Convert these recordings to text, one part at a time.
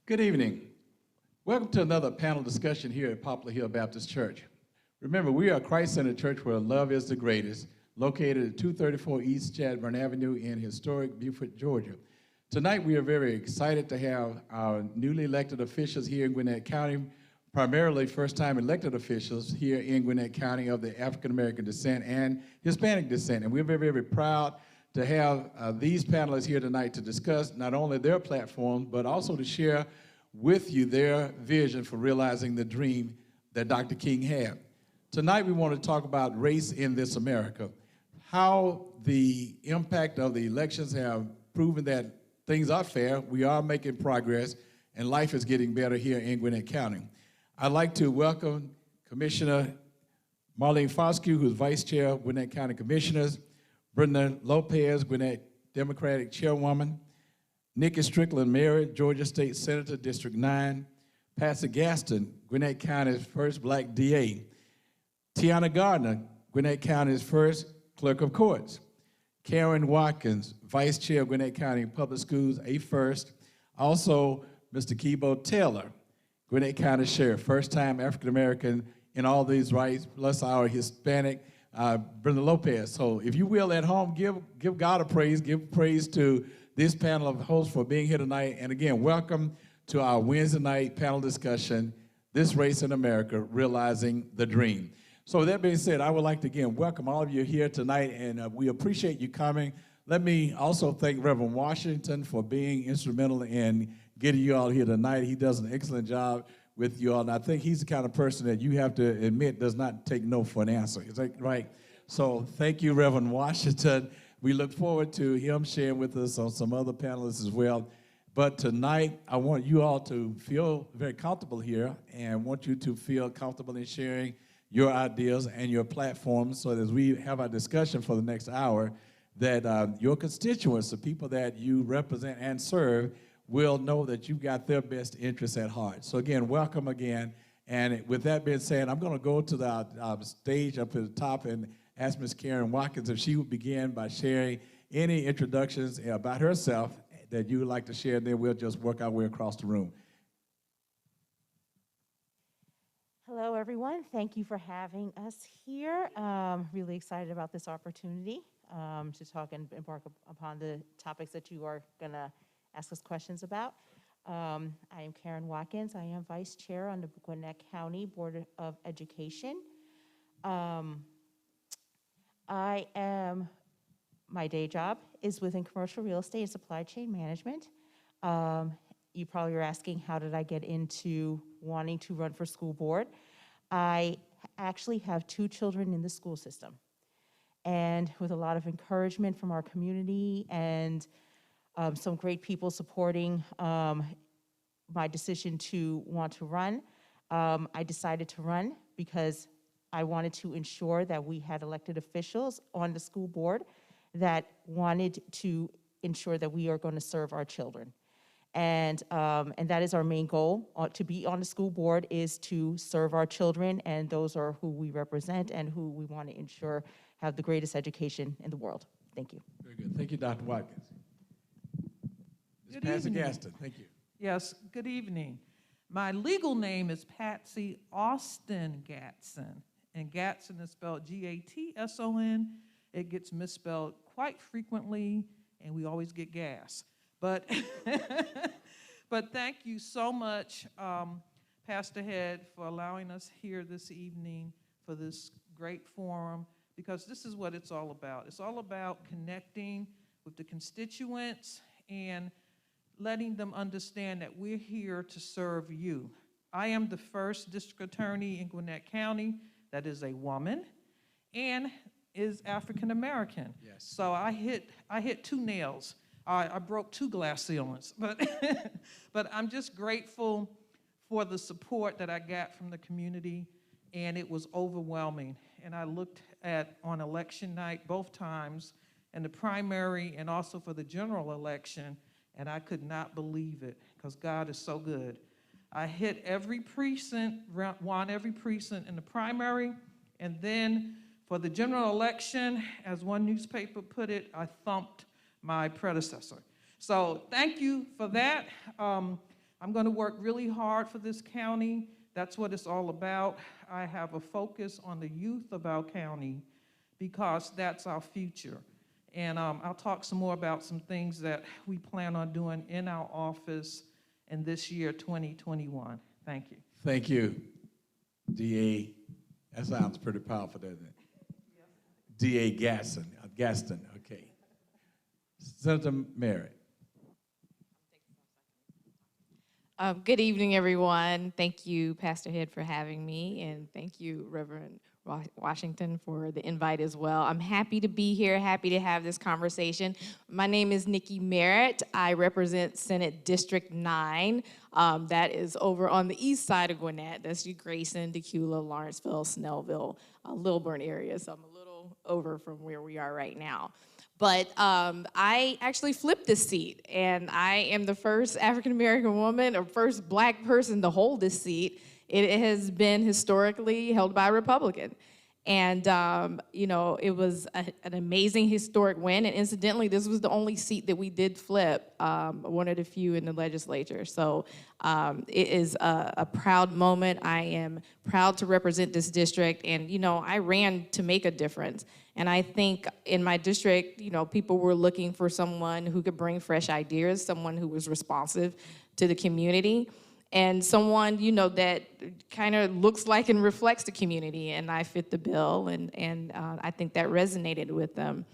Good evening. Welcome to another panel discussion here at Poplar Hill Baptist Church. Remember, we are a Christ-centered church where love is the greatest, located at 234 East Chadbourne Avenue in historic Buford, Georgia. Tonight, we are very excited to have our newly elected officials here in Gwinnett County, primarily first-time elected officials here in Gwinnett County of the African-American descent and Hispanic descent. And we're very, very proud to have these panelists here tonight to discuss not only their platform, but also to share with you their vision for realizing the dream that Dr. King had. Tonight, we want to talk about race in this America, how the impact of the elections have proven that things are fair, we are making progress, and life is getting better here in Gwinnett County. I'd like to welcome Commissioner Marlene Foscue, who's Vice Chair of Gwinnett County Commissioners, Brenda Lopez, Gwinnett Democratic Chairwoman, Nikki Merritt, Georgia State Senator, District 9, Patsy Gaston, Gwinnett County's first black DA, Tiana Gardner, Gwinnett County's first Clerk of Courts, Karen Watkins, Vice Chair of Gwinnett County Public Schools, a first, also Mr. Kibo Taylor, Gwinnett County Sheriff, first-time African-American in all these rights, plus our Hispanic, Brenda Lopez. So if you will at home, give God a praise, give praise to this panel of hosts for being here tonight. And again, welcome to our Wednesday night panel discussion, This Race in America, Realizing the Dream. So with that being said, I would like to again welcome all of you here tonight, and we appreciate you coming. Let me also thank Reverend Washington for being instrumental in getting you all here tonight. He does an excellent job with you all, and I think he's the kind of person that you have to admit does not take no for an answer. Is that right? So thank you, Reverend Washington. We look forward to him sharing with us on some other panelists as well. But tonight, I want you all to feel very comfortable here and want you to feel comfortable in sharing your ideas and your platforms so that as we have our discussion for the next hour, that your constituents, the people that you represent and serve, will know that you've got their best interests at heart. So again, welcome again. And with that being said, I'm going to go to the stage up at the top and ask Ms. Karen Watkins if she would begin by sharing any introductions about herself that you would like to share, and then we'll just work our way across the room. Hello, everyone. Thank you for having us here. Really excited about this opportunity to talk and embark upon the topics that you are going to ask us questions about. I am Karen Watkins. I am Vice Chair on the Gwinnett County Board of Education. My day job is within commercial real estate and supply chain management. You probably are asking, how did I get into wanting to run for school board? I actually have 2 children in the school system. And with a lot of encouragement from our community and some great people supporting my decision to want to run, I decided to run because I wanted to ensure that we had elected officials on the school board that wanted to ensure that we are going to serve our children. And that is our main goal. To be on the school board is to serve our children, and those are who we represent and who we want to ensure have the greatest education in the world. Thank you. Very good. Thank you, Dr. Watkins. Ms. Good Patsy evening. Gaston, thank you. Yes, good evening. My legal name is Patsy Austin Gatson, and Gatson is spelled Gatson. It gets misspelled quite frequently, and we always get gas. But, but thank you so much, Pastor Head, for allowing us here this evening for this great forum, because this is what it's all about. It's all about connecting with the constituents and letting them understand that we're here to serve you. I am the first district attorney in Gwinnett County that is a woman and is African American. Yes. So I hit 2 nails. I broke 2 glass ceilings, but but I'm just grateful for the support that I got from the community, and it was overwhelming. And I looked at on election night both times, in the primary and also for the general election, and I could not believe it because God is so good. I hit every precinct, won every precinct in the primary, and then for the general election, as one newspaper put it, I thumped my predecessor. So thank you for that. I'm going to work really hard for this county. That's what it's all about. I have a focus on the youth of our county because that's our future. And I'll talk some more about some things that we plan on doing in our office in this year, 2021. Thank you. Thank you, DA. That sounds pretty powerful, doesn't it? DA Gaston, okay. Senator Merritt. Good evening, everyone. Thank you, Pastor Head, for having me, and thank you, Reverend Washington, for the invite as well. I'm happy to be here, happy to have this conversation. My name is Nikki Merritt. I represent Senate District 9. That is over on the east side of Gwinnett. That's you, Grayson, Decula, Lawrenceville, Snellville, Lilburn area, so I'm a little over from where we are right now. But I actually flipped this seat, and I am the first African-American woman or first Black person to hold this seat. It has been historically held by a Republican. And, you know, it was an amazing historic win. And incidentally, this was the only seat that we did flip, one of the few in the legislature. So it is a proud moment. I am proud to represent this district. And, you know, I ran to make a difference. And I think in my district, you know, people were looking for someone who could bring fresh ideas, someone who was responsive to the community, and someone, you know, that kind of looks like and reflects the community. And I fit the bill, and I think that resonated with them.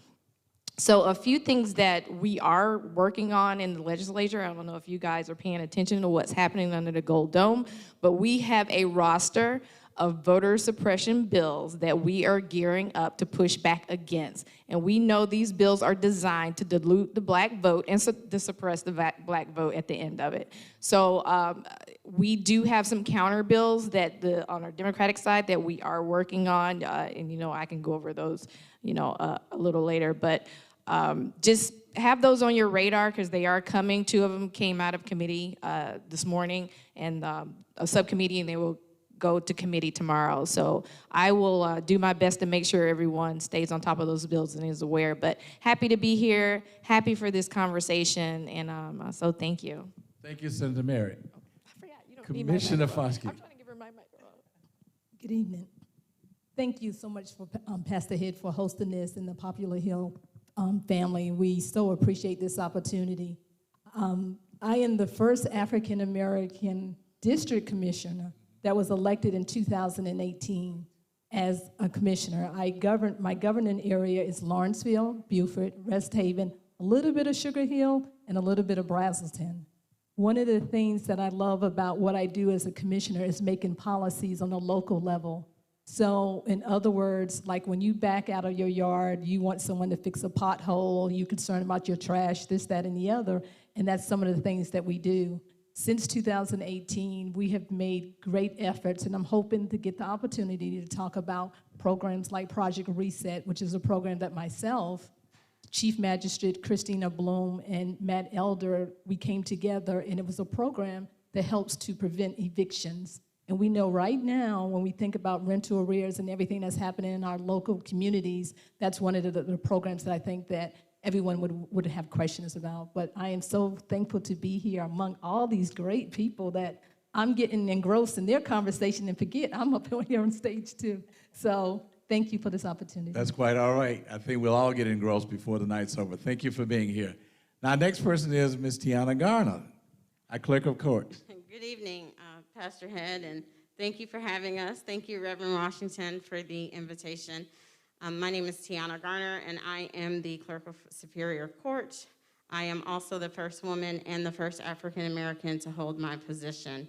So a few things that we are working on in the legislature, I don't know if you guys are paying attention to what's happening under the Gold Dome, but we have a roster of voter suppression bills that we are gearing up to push back against. And we know these bills are designed to dilute the Black vote and to suppress the Black vote at the end of it. So we do have some counter bills that on our Democratic side that we are working on, and you know, I can go over those, you know, a little later, but just have those on your radar because they are coming. 2 of them came out of committee this morning, and a subcommittee, and they will go to committee tomorrow. So I will do my best to make sure everyone stays on top of those bills and is aware. But happy to be here, happy for this conversation, and so thank you. Thank you, Senator Merritt. I forgot, you don't need my Commissioner microphone. Foskey. I'm trying to give her my microphone. Good evening. Thank you so much for Pastor Head for hosting this and the Poplar Hill family. We so appreciate this opportunity. I am the first African American district commissioner that was elected in 2018 as a commissioner. My governing area is Lawrenceville, Buford, Rest Haven, a little bit of Sugar Hill, and a little bit of Brazelton. One of the things that I love about what I do as a commissioner is making policies on a local level. So in other words, like when you back out of your yard, you want someone to fix a pothole, you're concerned about your trash, this, that, and the other, and that's some of the things that we do. Since 2018, we have made great efforts, and I'm hoping to get the opportunity to talk about programs like Project Reset, which is a program that myself, Chief Magistrate Christina Bloom, and Matt Elder, we came together, and it was a program that helps to prevent evictions. And we know right now, when we think about rental arrears and everything that's happening in our local communities, that's one of the programs that I think that everyone would have questions about. But I am so thankful to be here among all these great people that I'm getting engrossed in their conversation and forget I'm up here on stage too. So thank you for this opportunity. That's quite all right. I think we'll all get engrossed before the night's over. Thank you for being here. Now, next person is Ms. Tiana Garner, our Clerk of Court. Good evening, Pastor Head, and thank you for having us. Thank you, Reverend Washington, for the invitation. My name is Tiana Garner, and I am the Clerk of Superior Court. I am also the first woman and the first African American to hold my position.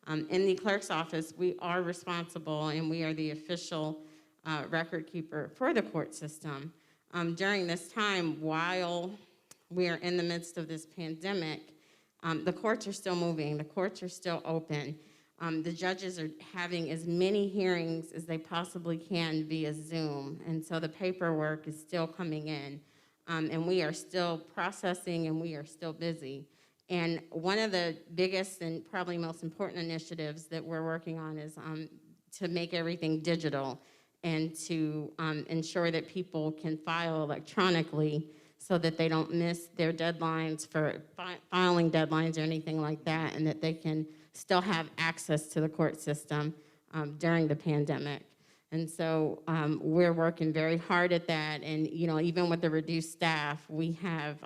In the clerk's office, we are responsible, and we are the official record keeper for the court system. During this time, while we are in the midst of this pandemic, the courts are still moving, the courts are still open. The judges are having as many hearings as they possibly can via Zoom, and so the paperwork is still coming in, and we are still processing, and we are still busy. And one of the biggest and probably most important initiatives that we're working on is to make everything digital and to ensure that people can file electronically so that they don't miss their deadlines for filing deadlines or anything like that, and that they can still have access to the court system during the pandemic. And so we're working very hard at that, and even with the reduced staff, we have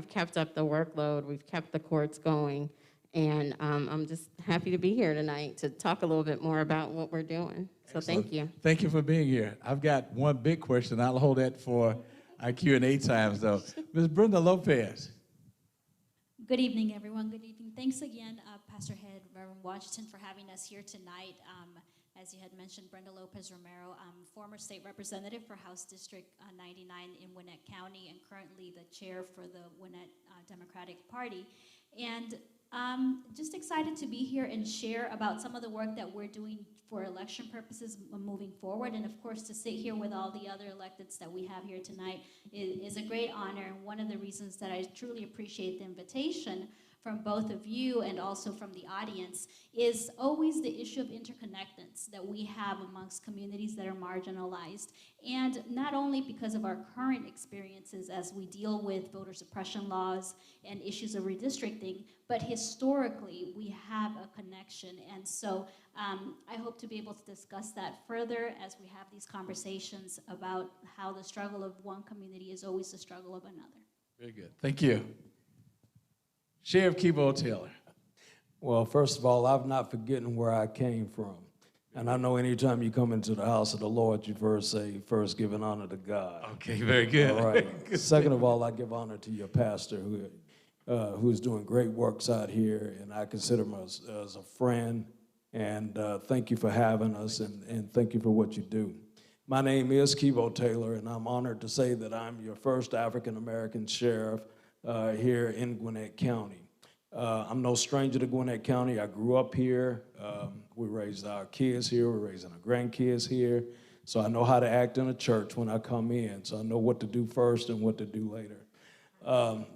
kept up the workload, we've kept the courts going, and I'm just happy to be here tonight to talk a little bit more about what we're doing. So thank you. Thank you for being here. I've got one big question. I'll hold that for our Q&A times, though. Ms. Brenda Lopez. Good evening, everyone. Good evening. Thanks again, Pastor Head, Reverend Washington, for having us here tonight. As you had mentioned, Brenda Lopez Romero, former state representative for House District 99 in Gwinnett County, and currently the chair for the Gwinnett Democratic Party. And just excited to be here and share about some of the work that we're doing for election purposes moving forward. And of course, to sit here with all the other electeds that we have here tonight is a great honor. And one of the reasons that I truly appreciate the invitation from both of you and also from the audience is always the issue of interconnectedness that we have amongst communities that are marginalized. And not only because of our current experiences as we deal with voter suppression laws and issues of redistricting, but historically we have a connection. And so I hope to be able to discuss that further as we have these conversations about how the struggle of one community is always the struggle of another. Very good. Thank you. Sheriff Kibo Taylor. Well, first of all, I'm not forgetting where I came from. And I know anytime you come into the house of the Lord, you first give an honor to God. Okay, very good. All right. Second of all, I give honor to your pastor who's doing great works out here, and I consider him as a friend. And thank you for having us, and thank you for what you do. My name is Kibo Taylor, and I'm honored to say that I'm your first African-American sheriff here in Gwinnett County. I'm no stranger to Gwinnett County. I grew up here. We raised our kids here. We're raising our grandkids here. So I know how to act in a church when I come in. So I know what to do first and what to do later.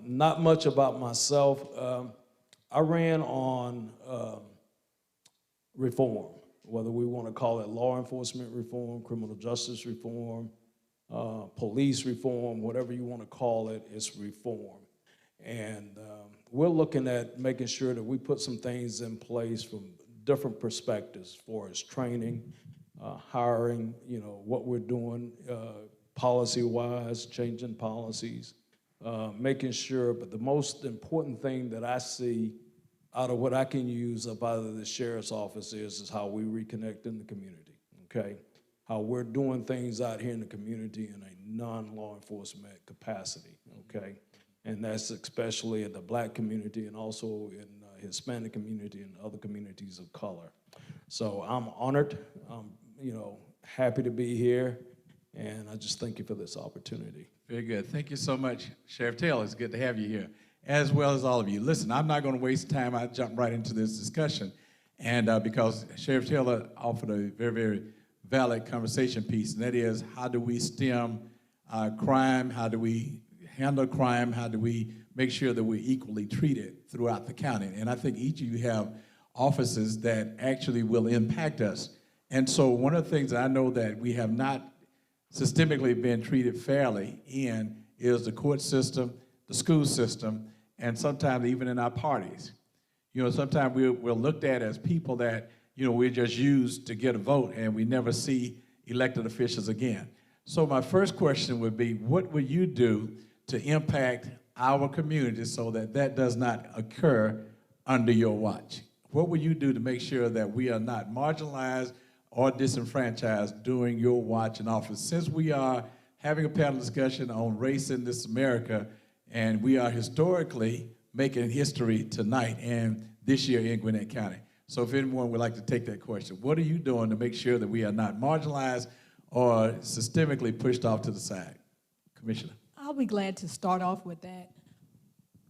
Not much about myself. I ran on reform, whether we want to call it law enforcement reform, criminal justice reform, police reform, whatever you want to call it, it's reform. And we're looking at making sure that we put some things in place from different perspectives for as training, hiring, what we're doing policy-wise, changing policies, making sure, but the most important thing that I see out of what I can use up out of the sheriff's office is how we reconnect in the community, okay? How we're doing things out here in the community in a non-law enforcement capacity, okay? And that's especially in the Black community and also in Hispanic community and other communities of color. So I'm honored, I'm happy to be here, and I just thank you for this opportunity. Very good. Thank you so much, Sheriff Taylor. It's good to have you here, as well as all of you. Listen, I'm not going to waste time. I jump right into this discussion, and because Sheriff Taylor offered a very, very valid conversation piece, and that is, how do we stem crime? How do we handle crime? How do we make sure that we're equally treated throughout the county? And I think each of you have offices that actually will impact us. And so one of the things that I know that we have not systemically been treated fairly in is the court system, the school system, and sometimes even in our parties. Sometimes we're looked at as people that, we're just used to get a vote and we never see elected officials again. So my first question would be, what would you do to impact our community so that that does not occur under your watch? What will you do to make sure that we are not marginalized or disenfranchised during your watch in office? Since we are having a panel discussion on race in this America, and we are historically making history tonight and this year in Gwinnett County. So if anyone would like to take that question, what are you doing to make sure that we are not marginalized or systemically pushed off to the side? Commissioner. I'll be glad to start off with that.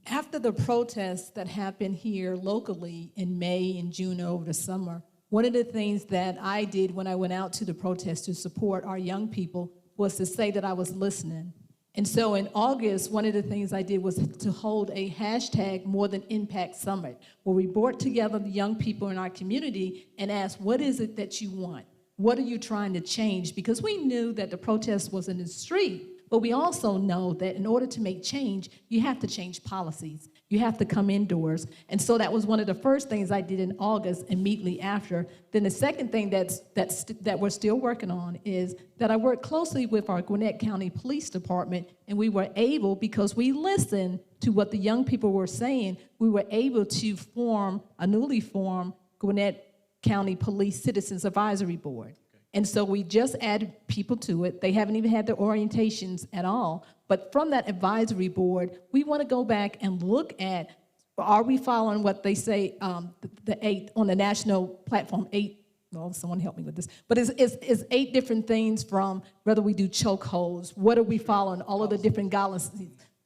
After the protests that happened here locally in May and June over the summer, one of the things that I did when I went out to the protests to support our young people was to say that I was listening. And so in August, one of the things I did was to hold a hashtag More Than Impact Summit, where we brought together the young people in our community and asked, what is it that you want? What are you trying to change? Because we knew that the protest was in the street, But we also know that in order to make change, you have to change policies. You have to come indoors. And so that was one of the first things I did in August immediately after. Then the second thing that we're still working on is that I worked closely with our Gwinnett County Police Department, and we were able, because we listened to what the young people were saying, we were able to form a newly formed Gwinnett County Police Citizens Advisory Board. And so we just added people to it. They haven't even had their orientations at all. But from that advisory board, we want to go back and look at, are we following what they say, the 8 on the national platform, 8, well, someone help me with this, but it's 8 different things, from whether we do chokeholds, what are we following, all of the different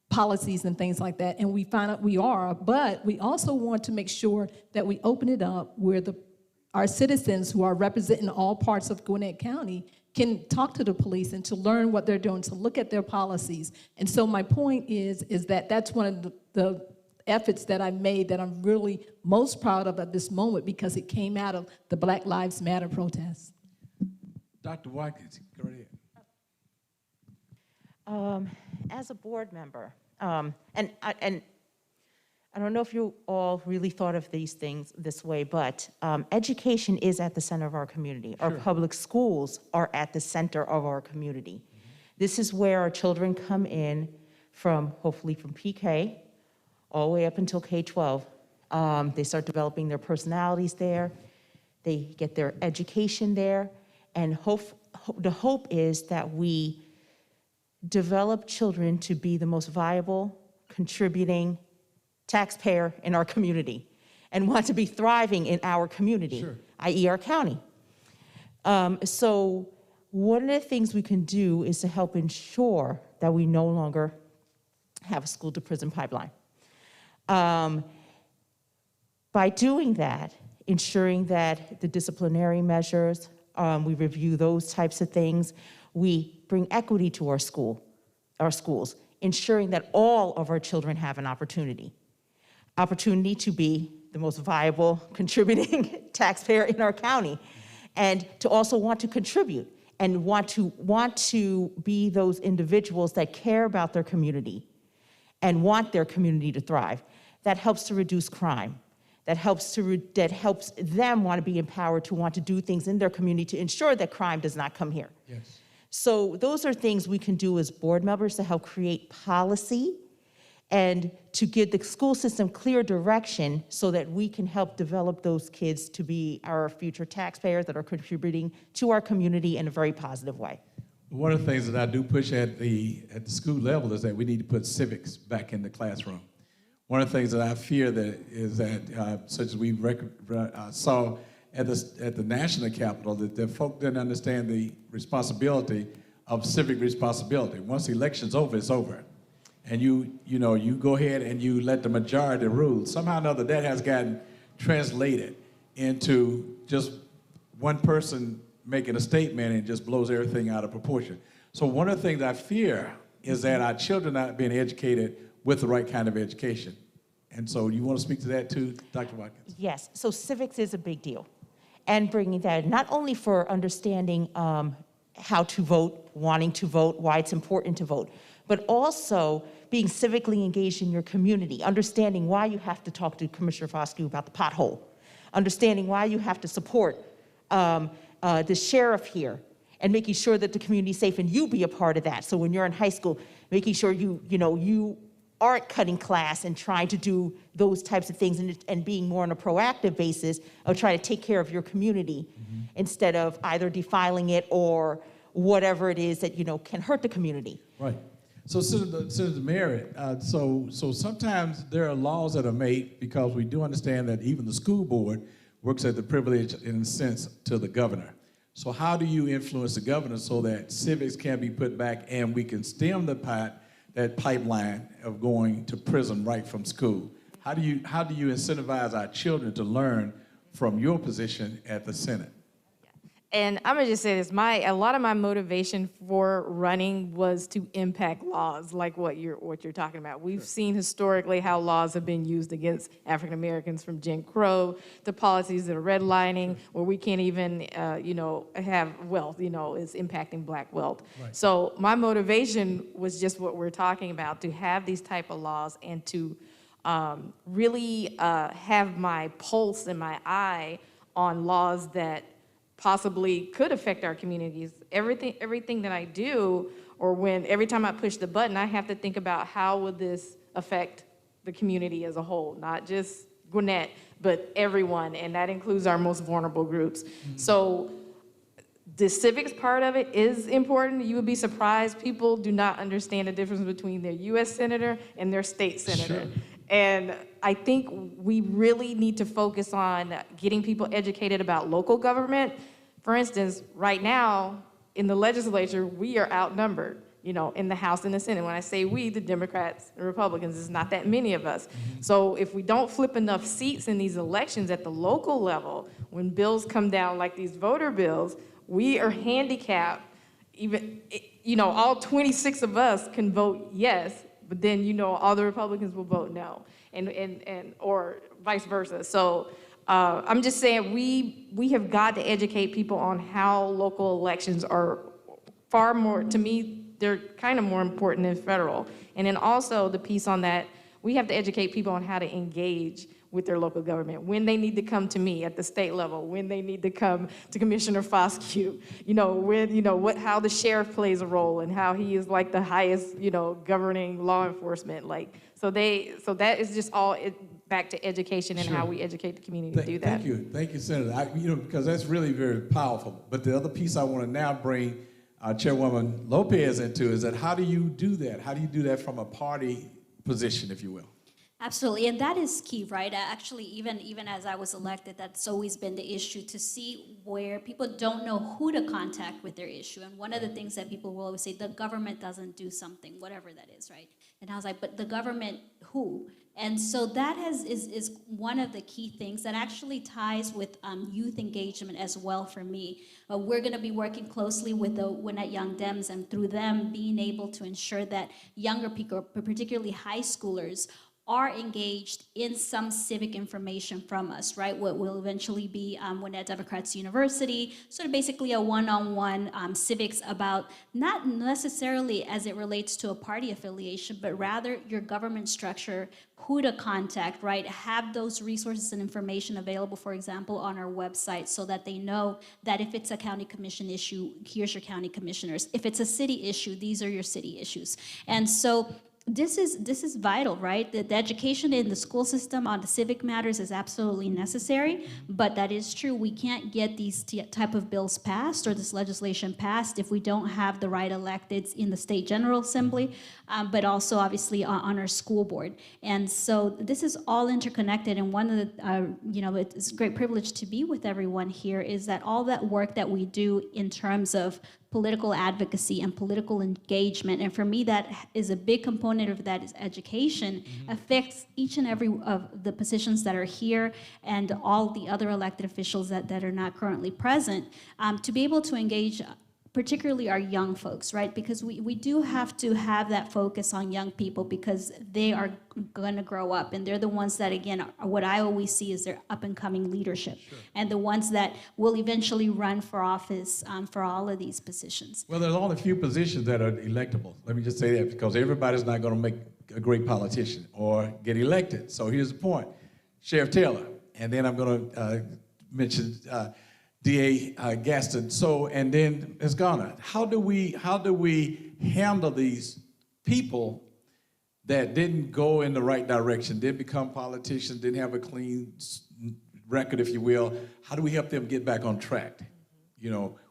policies and things like that. And we find out we are, but we also want to make sure that we open it up where our citizens who are representing all parts of Gwinnett County can talk to the police and to learn what they're doing, to look at their policies. And so my point is that that's one of the efforts that I made that I'm really most proud of at this moment, because it came out of the Black Lives Matter protests. Dr. Watkins, go right ahead. As a board member, and I don't know if you all really thought of these things this way, but education is at the center of our community. Our public schools are at the center of our community. This is where our children come in from, hopefully from PK all the way up until K-12. They start developing their personalities there. They get their education there. And the hope is that we develop children to be the most viable, contributing taxpayer in our community and want to be thriving in our community, i.e. our county. So one of the things we can do is to help ensure that we no longer have a school to prison pipeline. By doing that, ensuring that the disciplinary measures, we review those types of things, we bring equity to our schools, ensuring that all of our children have an opportunity to be the most viable contributing taxpayer in our county, and to also want to contribute and want to be those individuals that care about their community and want their community to thrive. That helps to reduce crime. That helps them want to be empowered to want to do things in their community to ensure that crime does not come here. Yes. So those are things we can do as board members to help create policy and to give the school system clear direction so that we can help develop those kids to be our future taxpayers that are contributing to our community in a very positive way. One of the things that I do push at the school level is that we need to put civics back in the classroom. One of the things that I fear is that, such as we saw at the national capital, that the folk didn't understand the responsibility of civic responsibility. Once the election's over, it's over. And you go ahead and you let the majority rule. Somehow or another, that has gotten translated into just one person making a statement and just blows everything out of proportion. So one of the things I fear is that our children are not being educated with the right kind of education. And so you want to speak to that too, Dr. Watkins? Yes, so civics is a big deal. And bringing that, not only for understanding how to vote, wanting to vote, why it's important to vote, but also being civically engaged in your community, understanding why you have to talk to Commissioner Foscue about the pothole, understanding why you have to support the sheriff here, and making sure that the community's safe and you be a part of that. So when you're in high school, making sure you aren't cutting class and trying to do those types of things and being more on a proactive basis of trying to take care of your community instead of either defiling it or whatever it is that can hurt the community. Right. So Senator Merritt, so sometimes there are laws that are made because we do understand that even the school board works at the privilege, in a sense, to the governor. So how do you influence the governor so that civics can be put back and we can stem that pipeline of going to prison right from school? How do you incentivize our children to learn from your position at the Senate? And I'm gonna just say this, a lot of my motivation for running was to impact laws like what you're talking about. We've seen historically how laws have been used against African Americans, from Jim Crow to policies that are redlining, where we can't even, have wealth, is impacting black wealth. Right. So my motivation was just what we're talking about, to have these type of laws and to really have my pulse and my eye on laws that possibly could affect our communities. Everything that I do, or every time I push the button, I have to think about how would this affect the community as a whole, not just Gwinnett, but everyone, and that includes our most vulnerable groups. Mm-hmm. So the civics part of it is important. You would be surprised. People do not understand the difference between their U.S. senator and their state senator. Sure. And I think we really need to focus on getting people educated about local government. For instance, right now in the legislature, we are outnumbered, in the House and the Senate. When I say we, the Democrats and Republicans, it's not that many of us. Mm-hmm. So if we don't flip enough seats in these elections at the local level, when bills come down like these voter bills, we are handicapped. Even, all 26 of us can vote yes, but then, all the Republicans will vote no, and or vice versa. So I'm just saying we have got to educate people on how local elections are far more, to me, they're kind of more important than federal. And then also the piece on that, we have to educate people on how to engage with their local government, when they need to come to me at the state level, when they need to come to Commissioner Foscue, how the sheriff plays a role and how he is like the highest, governing law enforcement. So that is just all back to education and how we educate the community to do that. Thank you, Senator. Because that's really very powerful. But the other piece I want to now bring Chairwoman Lopez into is that how do you do that? How do you do that from a party position, if you will? Absolutely, and that is key, right? Actually, even as I was elected, that's always been the issue, to see where people don't know who to contact with their issue. And one of the things that people will always say, the government doesn't do something, whatever that is, right? And I was like, but the government who? And so that is one of the key things that actually ties with youth engagement as well for me. We're going to be working closely with the Gwinnett Young Dems, and through them being able to ensure that younger people, particularly high schoolers, are engaged in some civic information from us, right? What will eventually be Gwinnett Democrats University, sort of basically a one-on-one civics about not necessarily as it relates to a party affiliation, but rather your government structure, who to contact, right? Have those resources and information available, for example, on our website, so that they know that if it's a county commission issue, here's your county commissioners. If it's a city issue, these are your city issues. And so this is vital, right? The education in the school system on the civic matters is absolutely necessary, but that is true. We can't get these type of bills passed or this legislation passed if we don't have the right electeds in the state general assembly, but also obviously on our school board. And so this is all interconnected, and one of the, it's a great privilege to be with everyone here, is that all that work that we do in terms of political advocacy and political engagement, and for me that is a big component of that is education, affects each and every of the positions that are here and all the other elected officials that are not currently present, to be able to engage particularly our young folks, right? Because we do have to have that focus on young people, because they are going to grow up, and they're the ones that, again, what I always see is their up and coming leadership, and the ones that will eventually run for office for all of these positions. Well, there's only a few positions that are electable. Let me just say that, because everybody's not going to make a great politician or get elected. So here's the point. Sheriff Taylor, and then I'm going to mention DA Gaston. So, and then Ms. Garner. How do we handle these people that didn't go in the right direction, didn't become politicians, didn't have a clean record, if you will? How do we help them get back on track?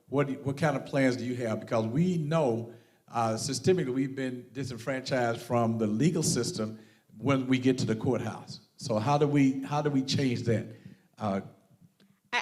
What kind of plans do you have? Because we know systemically we've been disenfranchised from the legal system when we get to the courthouse. So how do we change that?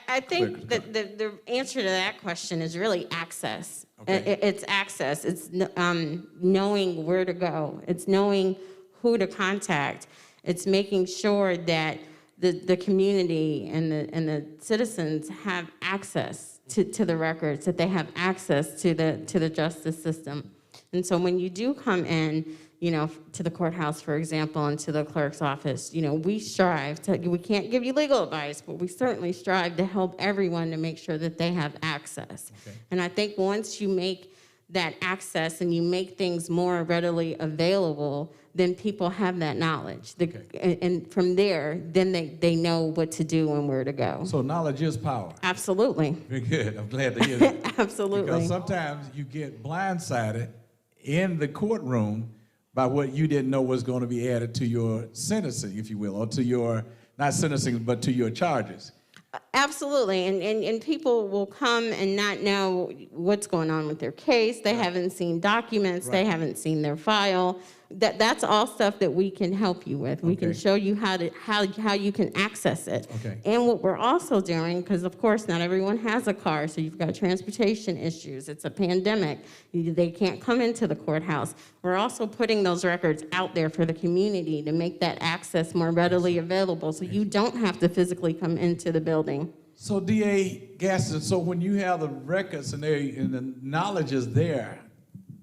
I think that the answer to that question is really access. Okay. It's access. It's knowing where to go. It's knowing who to contact. It's making sure that the community and the citizens have access to the records, that they have access to the justice system. And so when you do come in, you know, to the courthouse, for example, and to the clerk's office, you know, we strive to, we can't give you legal advice, but we certainly strive to help everyone to make sure that they have access. Okay. And I think once you make that access and you make things more readily available, then people have that knowledge. And from there, then they know what to do and where to go. So knowledge is power. Absolutely. Very good. I'm glad to hear that. Absolutely. Because sometimes you get blindsided in the courtroom by what you didn't know was going to be added to your sentencing, if you will, or to your, not sentencing, but to your charges. Absolutely, and people will come and not know what's going on with their case. They haven't seen documents. They haven't seen their file. That's all stuff that we can help you with. We can show you how you can access it. Okay. And what we're also doing, because of course not everyone has a car, so you've got transportation issues. It's a pandemic. They can't come into the courthouse. We're also putting those records out there for the community to make that access more readily available, so you don't have to physically come into the building. So DA Gaston, so when you have the records and the knowledge is there,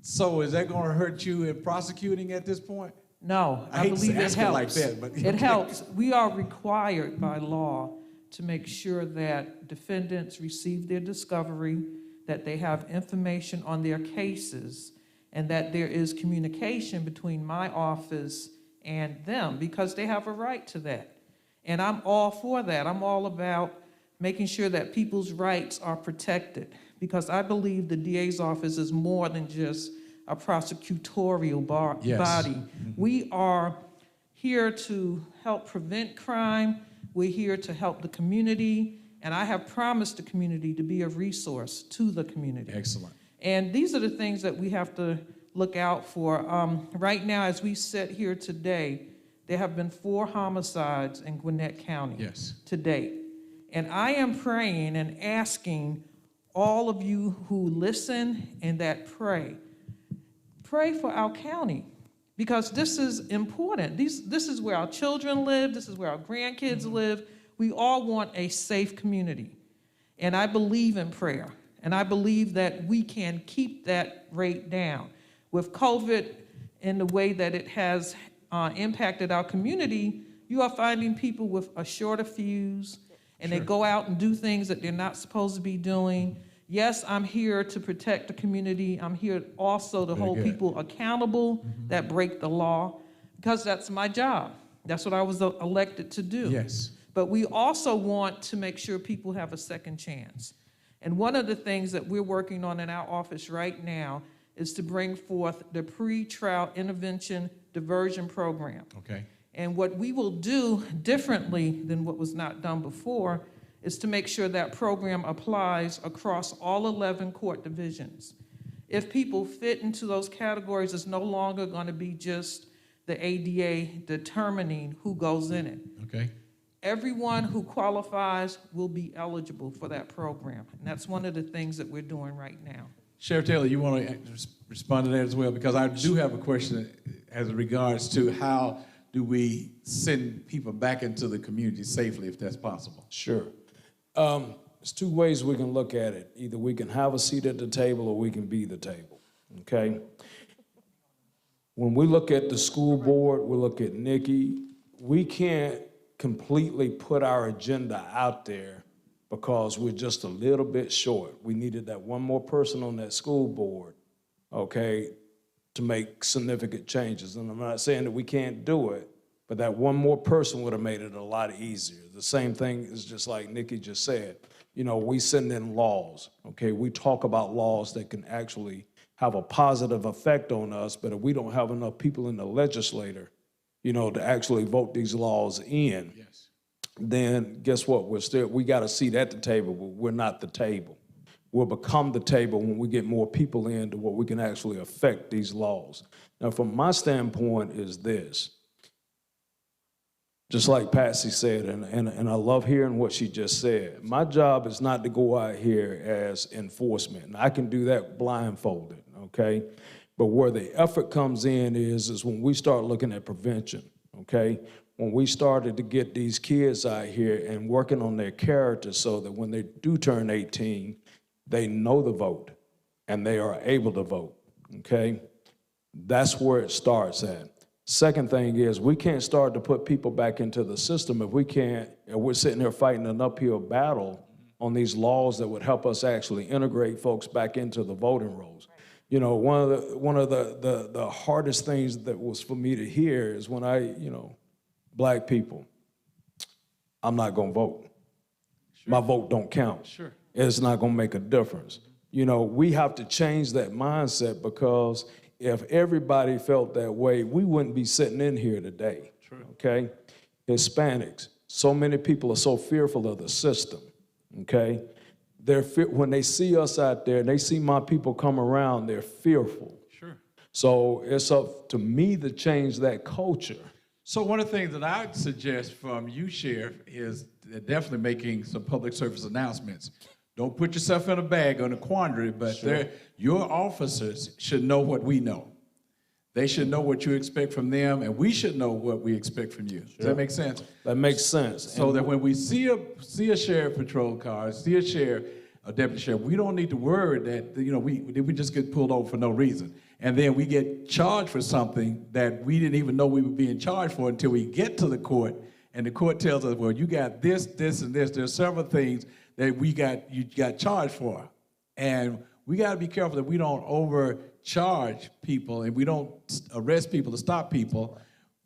so is that going to hurt you in prosecuting at this point? No, I believe it ask it helps. like that, but It helps. We are required by law to make sure that defendants receive their discovery, that they have information on their cases, and that there is communication between my office and them, because they have a right to that. And I'm all for that. I'm all about making sure that people's rights are protected, because I believe the DA's office is more than just a prosecutorial body. Mm-hmm. We are here to help prevent crime. We're here to help the community, and I have promised the community to be a resource to the community. Excellent. And these are the things that we have to look out for. Right now, as we sit here today, there have been 4 homicides in Gwinnett County to date. And I am praying and asking all of you who listen and that pray for our county, because this is important. This is where our children live. This is where our grandkids live. We all want a safe community. And I believe in prayer. And I believe that we can keep that rate down. With COVID and the way that it has impacted our community, you are finding people with a shorter fuse, and they go out and do things that they're not supposed to be doing. Yes, I'm here to protect the community. I'm here also to hold people accountable that break the law, because that's my job. That's what I was elected to do. Yes. But we also want to make sure people have a second chance. And one of the things that we're working on in our office right now is to bring forth the pre-trial intervention diversion program. Okay. And what we will do differently than what was not done before is to make sure that program applies across all 11 court divisions. If people fit into those categories, it's no longer going to be just the ADA determining who goes in it. Okay. Everyone who qualifies will be eligible for that program. And that's one of the things that we're doing right now. Sheriff Taylor, you want to respond to that as well? Because I do have a question as regards to how do we send people back into the community safely, if that's possible? Sure. There's 2 ways we can look at it. Either we can have a seat at the table or we can be the table, okay? When we look at the school board, we look at Nikki, we can't completely put our agenda out there because we're just a little bit short. We needed that one more person on that school board, okay, to make significant changes. And I'm not saying that we can't do it, but that one more person would have made it a lot easier. The same thing is just like Nikki just said. You know, we send in laws, okay? We talk about laws that can actually have a positive effect on us, but if we don't have enough people in the legislature, you know, to actually vote these laws in, then guess what? We got a seat at the table, but we're not the table. We'll become the table when we get more people in to where we can actually affect these laws. Now, from my standpoint is this. Just like Patsy said, and I love hearing what she just said. My job is not to go out here as enforcement. And I can do that blindfolded, okay? But where the effort comes in is when we start looking at prevention, okay? When we started to get these kids out here and working on their character so that when they do turn 18, they know the vote, and they are able to vote, okay? That's where it starts at. Second thing is, we can't start to put people back into the system if we can't, and we're sitting here fighting an uphill battle on these laws that would help us actually integrate folks back into the voting rolls. You know, one of the hardest things that was for me to hear is when black people, I'm not gonna vote. Sure. My vote don't count. Sure. It's not gonna make a difference. You know, we have to change that mindset, because if everybody felt that way, we wouldn't be sitting in here today. True. Okay? Hispanics, so many people are so fearful of the system, okay? When they see us out there and they see my people come around, they're fearful. Sure. So it's up to me to change that culture. So one of the things that I would suggest from you, Sheriff, is definitely making some public service announcements. Don't put yourself in a bag or in a quandary, but Sure. Your officers should know what we know. They should know what you expect from them, and we should know what we expect from you. Sure. Does that make sense? That makes sense. So that when we see a sheriff patrol car, see a sheriff, a deputy sheriff, we don't need to worry that we just get pulled over for no reason, and then we get charged for something that we didn't even know we were being charged for until we get to the court, and the court tells us, well, you got this, this, and this. There's several things that you got charged for, and we got to be careful that we don't overcharge people and we don't arrest people to stop people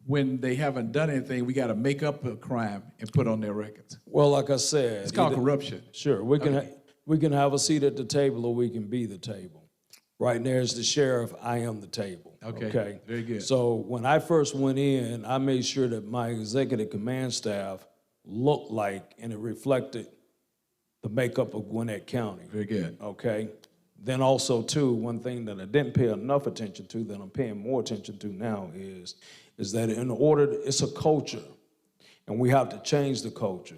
when they haven't done anything. We got to make up a crime and put on their records. Well, like I said, it's called corruption. Sure, we can have a seat at the table, or we can be the table. Right there is the sheriff. I am the table. Okay. Very good. So when I first went in, I made sure that my executive command staff looked like and it reflected the makeup of Gwinnett County. Very good. Okay. Then also, too, one thing that I didn't pay enough attention to that I'm paying more attention to now is that it's a culture, and we have to change the culture.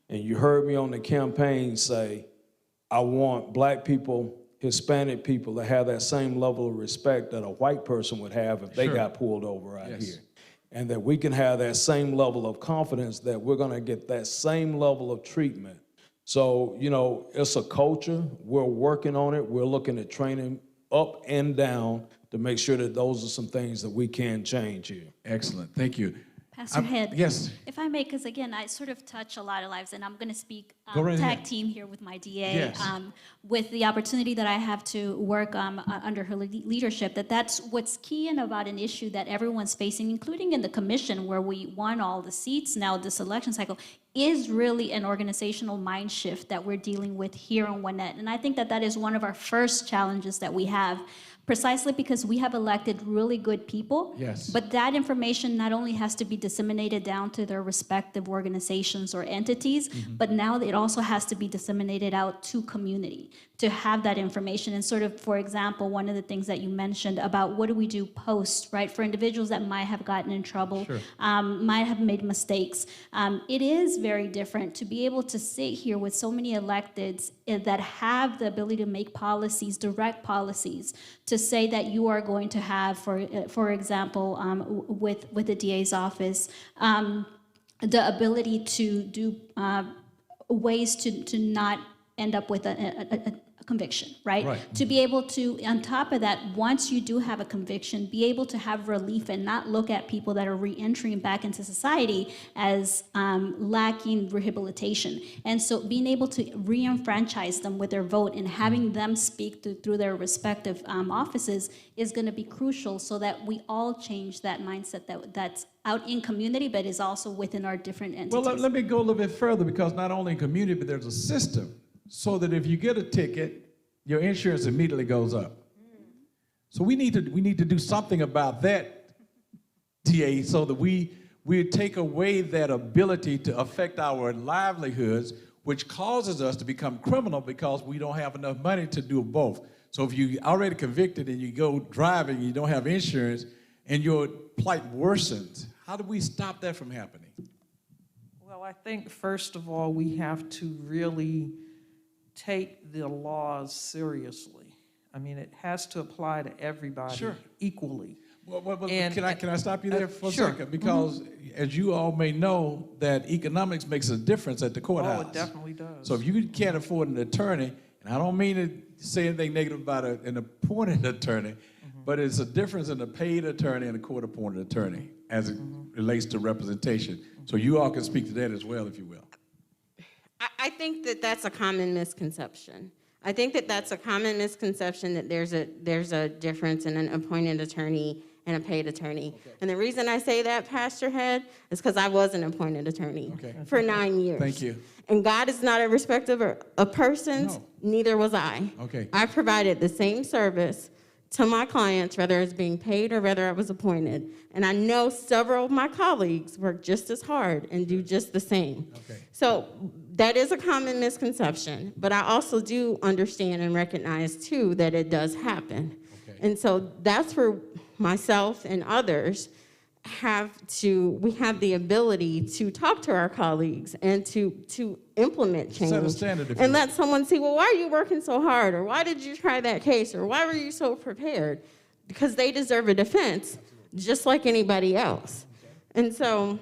And you heard me on the campaign say, I want black people, Hispanic people to have that same level of respect that a white person would have if they Sure. got pulled over out Yes. here. And that we can have that same level of confidence that we're gonna get that same level of treatment. So, it's a culture. We're working on it. We're looking at training up and down to make sure that those are some things that we can change here. Excellent. Thank you. Pastor Head. Yes. If I may, because again, I sort of touch a lot of lives, and I'm going to speak Go right tag ahead. team here with my DA. Yes. With the opportunity that I have to work under her leadership, that's what's key in about an issue that everyone's facing, including in the commission where we won all the seats now this election cycle, is really an organizational mind shift that we're dealing with here in Gwinnett. And I think that is one of our first challenges that we have, precisely because we have elected really good people. Yes. But that information not only has to be disseminated down to their respective organizations or entities, but now it also has to be disseminated out to community to have that information. And sort of, for example, one of the things that you mentioned about what do we do post, right? For individuals that might have gotten in trouble, Sure. might have made mistakes. It is very different to be able to sit here with so many electeds that have the ability to make policies, direct policies, to say that you are going to have, for example, with the DA's office, the ability to do ways to not end up with a conviction, right? Right. To be able to, on top of that, once you do have a conviction, be able to have relief and not look at people that are re-entering back into society as lacking rehabilitation. And so being able to re-enfranchise them with their vote and having them speak through their respective offices is going to be crucial so that we all change that mindset that's out in community, but is also within our different entities. Well, let me go a little bit further, because not only in community, but there's a system, so that if you get a ticket, your insurance immediately goes up. So we need to do something about that, TA, so that we take away that ability to affect our livelihoods, which causes us to become criminal because we don't have enough money to do both. So if you're already convicted and you go driving and you don't have insurance and your plight worsens, how do we stop that from happening? Well, I think first of all, we have to really take the laws seriously. I mean, it has to apply to everybody Sure. equally. Well, And- can I stop you there for a sure. second? Because as you all may know, that economics makes a difference at the courthouse. Oh, it definitely does. So if you can't afford an attorney, and And I don't mean to say anything negative about an appointed attorney, but it's a difference in a paid attorney and a court-appointed attorney as it relates to representation. So you all can speak to that as well, if you will. I think that that's a common misconception. I think that that's a common misconception that there's a difference in an appointed attorney and a paid attorney. Okay. And the reason I say that, Pastor Head, is because I was an appointed attorney for 9 years. Thank you. And God is not a respecter of persons, neither was I. Okay. I provided the same service to my clients, whether it's being paid or whether I was appointed. And I know several of my colleagues work just as hard and do just the same. Okay. So that is a common misconception, but I also do understand and recognize too that it does happen. Okay. And so that's where myself and others we have the ability to talk to our colleagues and to implement change. Set a standard, and let someone see, well, why are you working so hard? Or why did you try that case? Or why were you so prepared? Because they deserve a defense just like anybody else. And so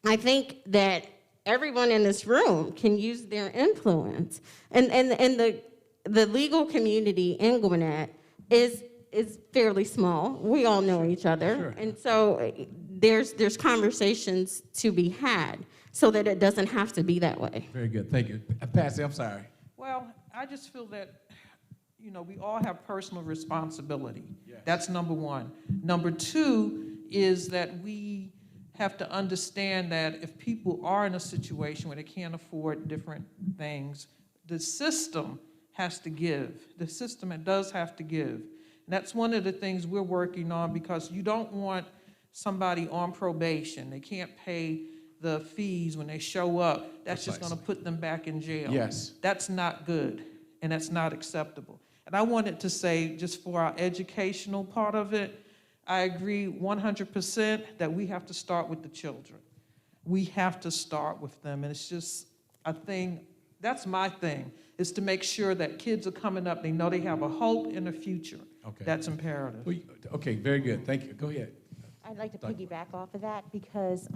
I think that everyone in this room can use their influence. And the legal community in Gwinnett is fairly small. We all know each other. Sure. And so there's conversations to be had so that it doesn't have to be that way. Very good. Thank you. Patsy, I'm sorry. Well, I just feel that, we all have personal responsibility. Yes. That's number one. Number two is that we have to understand that if people are in a situation where they can't afford different things, the system has to give. The system, it does have to give. And that's one of the things we're working on, because you don't want somebody on probation. They can't pay the fees when they show up. That's just going to put them back in jail. Yes. That's not good, and that's not acceptable. And I wanted to say, just for our educational part of it, I agree 100% that we have to start with the children. We have to start with them, and it's just a thing, that's my thing, is to make sure that kids are coming up, they know they have a hope and a future. Okay. That's imperative. Okay, very good. Thank you. Go ahead. I'd like to piggyback off of that because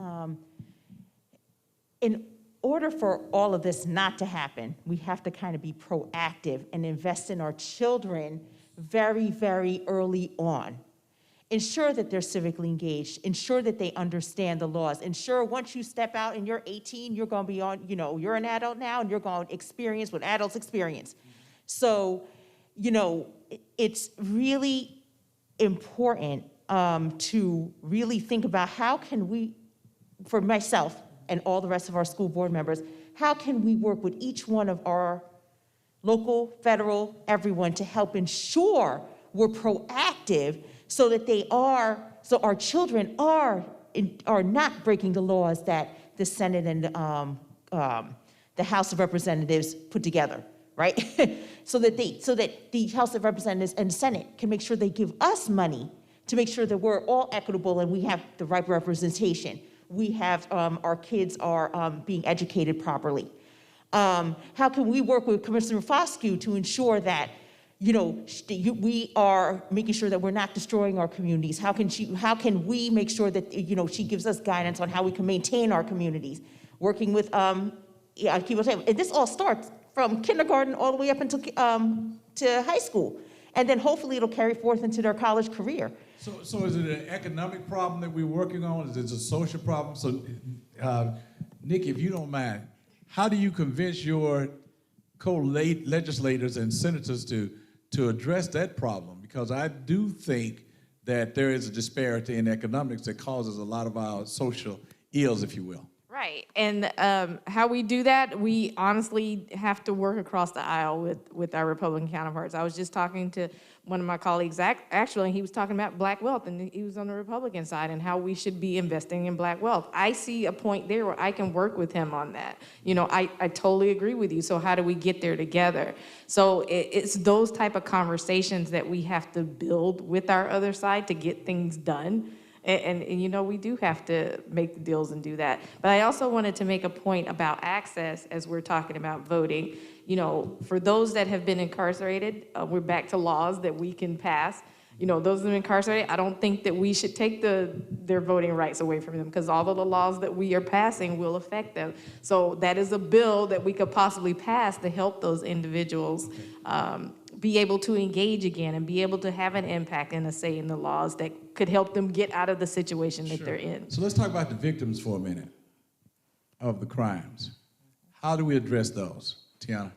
in order for all of this not to happen, we have to kind of be proactive and invest in our children very, very early on. Ensure that they're civically engaged. Ensure that they understand the laws. Ensure once you step out and you're 18, you're going to be on, you're an adult now and you're going to experience what adults experience. So, it's really important to really think about how can we, for myself and all the rest of our school board members, how can we work with each one of our local, federal, everyone to help ensure we're proactive so that our children are not breaking the laws that the Senate and the House of Representatives put together, right? so that the House of Representatives and Senate can make sure they give us money to make sure that we're all equitable and we have the right representation. We have, our kids are being educated properly. How can we work with Commissioner Foscue to ensure that, we are making sure that we're not destroying our communities? How can we make sure that, she gives us guidance on how we can maintain our communities? Working with, I keep on saying, and this all starts from kindergarten all the way up until to high school. And then hopefully it'll carry forth into their college career. So is it an economic problem that we're working on? Is it a social problem? So, Nikki, if you don't mind, how do you convince your co-legislators and senators to address that problem? Because I do think that there is a disparity in economics that causes a lot of our social ills, if you will. Right, and how we do that, we honestly have to work across the aisle with our Republican counterparts. I was just talking to one of my colleagues, actually, he was talking about black wealth, and he was on the Republican side, and how we should be investing in black wealth. I see a point there where I can work with him on that. I totally agree with you, so how do we get there together? So it's those type of conversations that we have to build with our other side to get things done. And we do have to make the deals and do that. But I also wanted to make a point about access as we're talking about voting. you know, for those that have been incarcerated, we're back to laws that we can pass. You know, those that are incarcerated, I don't think that we should take their voting rights away from them, because all of the laws that we are passing will affect them. So that is a bill that we could possibly pass to help those individuals be able to engage again and be able to have an impact and a say in the laws that could help them get out of the situation that they're in. So let's talk about the victims for a minute of the crimes. How do we address those, Tiana?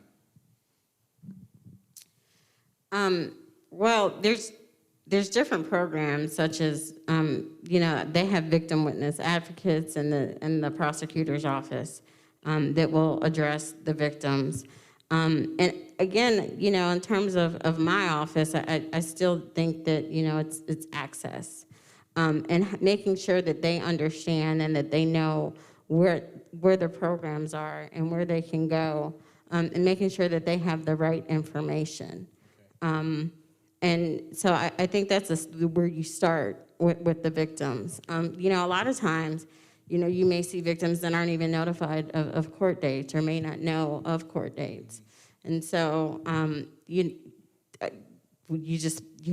Well, there's different programs, such as, you know, they have victim witness advocates in the prosecutor's office that will address the victims. And again, you know, in terms of my office, I still think that, you know, it's access and making sure that they understand and that they know where the programs are and where they can go, and making sure that they have the right information. And so I think that's where you start with the victims. You know, a lot of times, you know, you may see victims that aren't even notified of court dates or may not know of court dates. And so you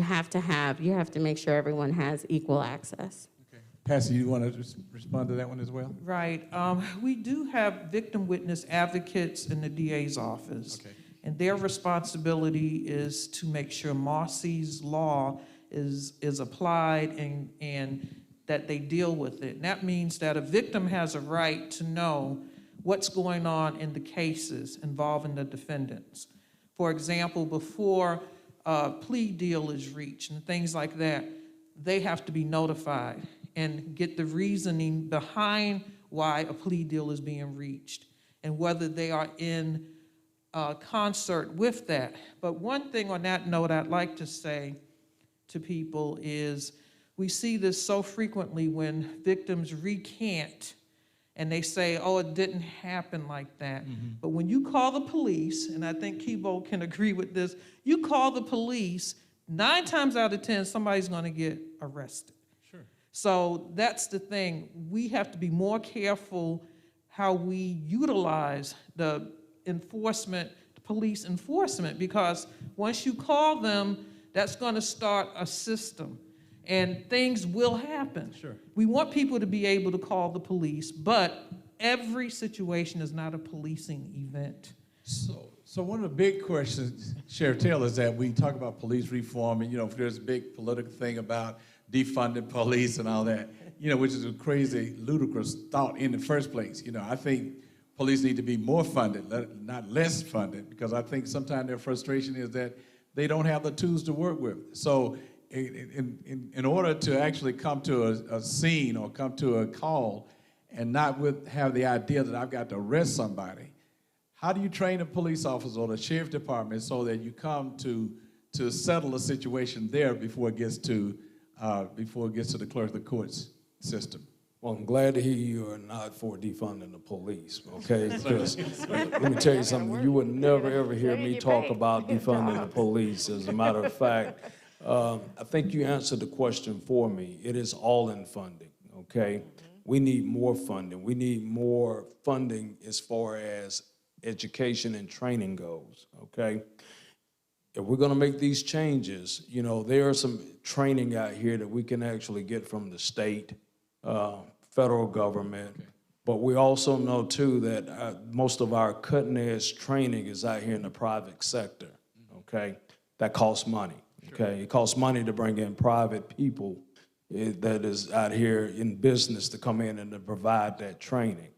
have to make sure everyone has equal access. Okay. Pastor, you want to respond to that one as well? Right. We do have victim witness advocates in the DA's office. Okay. And their responsibility is to make sure Marcy's law is applied and that they deal with it. And that means that a victim has a right to know what's going on in the cases involving the defendants. For example, before a plea deal is reached and things like that, they have to be notified and get the reasoning behind why a plea deal is being reached and whether they are in concert with that. But one thing on that note I'd like to say to people is we see this so frequently when victims recant and they say, oh, it didn't happen like that. Mm-hmm. But when you call the police, and I think Kibo can agree with this, you call the police, 9 times out of 10, somebody's gonna get arrested. Sure. So that's the thing. We have to be more careful how we utilize the enforcement, police enforcement, because once you call them, that's going to start a system and things will happen. Sure. We want people to be able to call the police, but every situation is not a policing event. So one of the big questions, Sheriff Taylor, is that we talk about police reform, and, you know, there's a big political thing about defunding police and all that, you know, which is a crazy, ludicrous thought in the first place. You know, I think police need to be more funded, not less funded, because I think sometimes their frustration is that they don't have the tools to work with. So in order to actually come to a scene or come to a call and not have the idea that I've got to arrest somebody, how do you train a police officer or the sheriff department so that you come to settle a situation there before it gets to the clerk of the courts system? Well, I'm glad to hear you are not for defunding the police, okay? Because let me tell you something, you would never, ever hear me talk about defunding the police. As a matter of fact, I think you answered the question for me. It is all in funding, okay? We need more funding. We need more funding as far as education and training goes, okay? If we're gonna make these changes, you know, there are some training out here that we can actually get from the state, federal government, but we also know too that most of our cutting-edge training is out here in the private sector, okay? That costs money, okay? It costs money to bring in private people that is out here in business to come in and to provide that training.